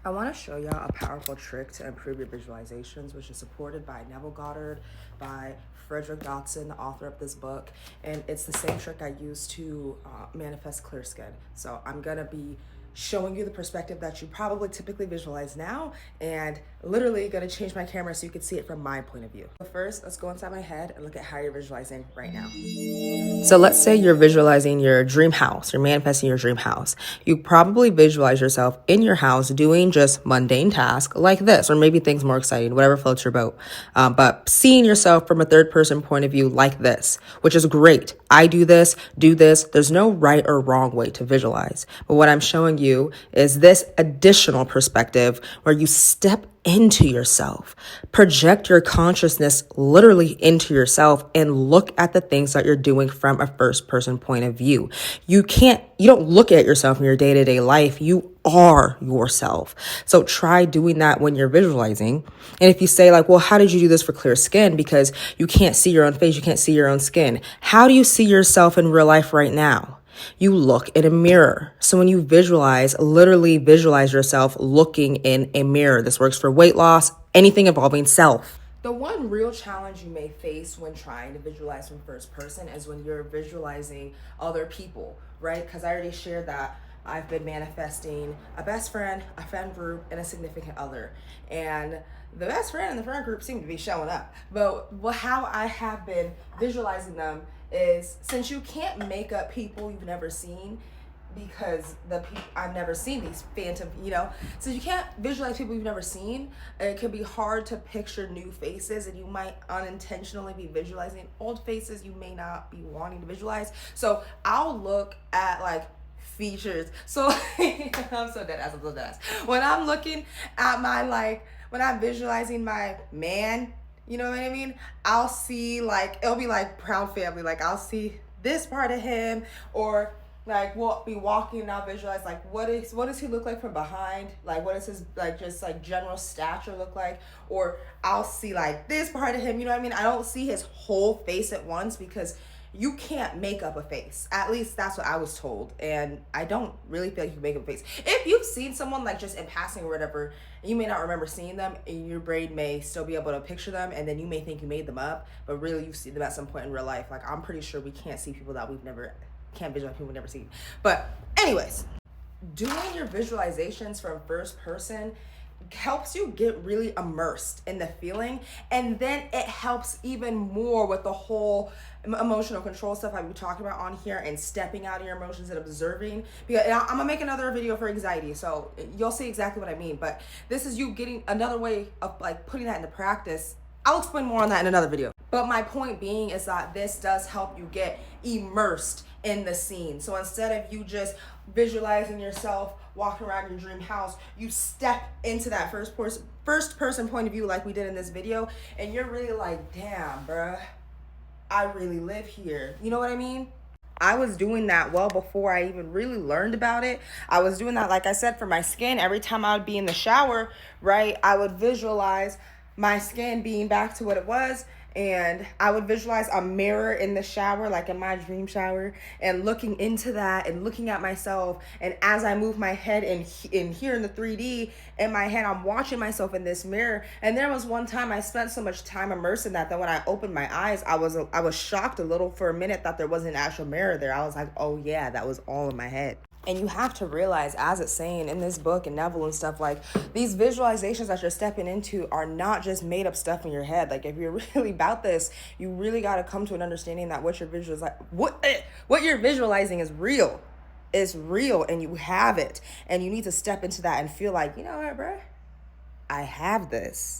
I want to show y'all a powerful trick to improve your visualizations, which is supported by Neville Goddard, by Frederick Dotson, the author of this book. And it's the same trick I use to manifest clear skin. So I'm going to be showing you the perspective that you probably typically visualize now, and literally going to change my camera so you can see it from my point of view. But first, let's go inside my head and look at how you're visualizing right now. So let's say you're visualizing your dream house, you're manifesting your dream house. You probably visualize yourself in your house doing just mundane tasks like this, or maybe things more exciting, whatever floats your boat. But seeing yourself from a third person point of view like this, which is great. I do this. There's no right or wrong way to visualize. But what I'm showing you is this additional perspective where you step into yourself, project your consciousness literally into yourself, and look at the things that you're doing from a first person point of view. You don't look at yourself in your day-to-day life. You are yourself. So try doing that when you're visualizing. And if you say like, well, how did you do this for clear skin? Because you can't see your own face. You can't see your own skin. How do you see yourself in real life right now? You look in a mirror. So when you visualize, literally visualize yourself looking in a mirror. This works for weight loss, anything involving self. The one real challenge you may face when trying to visualize from first person is when you're visualizing other people, right? Because I already shared that I've been manifesting a best friend, a friend group, and a significant other. And the best friend and the friend group seem to be showing up. But how I have been visualizing them is, since you can't make up people you've never seen, because I've never seen these phantom, so you can't visualize people you've never seen. It can be hard to picture new faces, and you might unintentionally be visualizing old faces you may not be wanting to visualize. So I'll look at like features. So I'm so dead ass. When I'm looking at when I'm visualizing my man, you know what I mean? I'll see like, it'll be like proud family. Like I'll see this part of him, or like we'll be walking and I'll visualize like what does he look like from behind? Like what does his like just like general stature look like? Or I'll see like this part of him, you know what I mean? I don't see his whole face at once, because you can't make up a face. At least that's what I was told. And I don't really feel like you can make up a face. If you've seen someone like just in passing or whatever, you may not remember seeing them, and your brain may still be able to picture them, and then you may think you made them up, but really you've seen them at some point in real life. Like I'm pretty sure we can't see people that can't visualize people we've never seen. But anyways, doing your visualizations from first person helps you get really immersed in the feeling, and then it helps even more with the whole emotional control stuff I've been talking about on here, and stepping out of your emotions and observing. Because I'm gonna make another video for anxiety, so you'll see exactly what I mean. But this is you getting another way of like putting that into practice. I'll explain more on that in another video. But my point being is that this does help you get immersed in the scene. So instead of you just visualizing yourself walking around your dream house, you step into that first person point of view like we did in this video, and you're really like, damn, bruh, I really live here. You know what I mean? I was doing that well before I even really learned about it. I was doing that, like I said, for my skin. Every time I would be in the shower, right, I would visualize my skin being back to what it was, and I would visualize a mirror in the shower, like in my dream shower, and looking into that and looking at myself. And as I move my head in here in the 3D in my head, I'm watching myself in this mirror. And there was one time I spent so much time immersed in that when I opened my eyes, I was shocked a little for a minute that there wasn't an actual mirror there. I was like, oh yeah, that was all in my head. And you have to realize, as it's saying in this book and Neville and stuff, like these visualizations that you're stepping into are not just made up stuff in your head. Like if you're really about this, you really got to come to an understanding that what you're visualizing is real. It's real, and you have it, and you need to step into that and feel like, you know what, bro, I have this.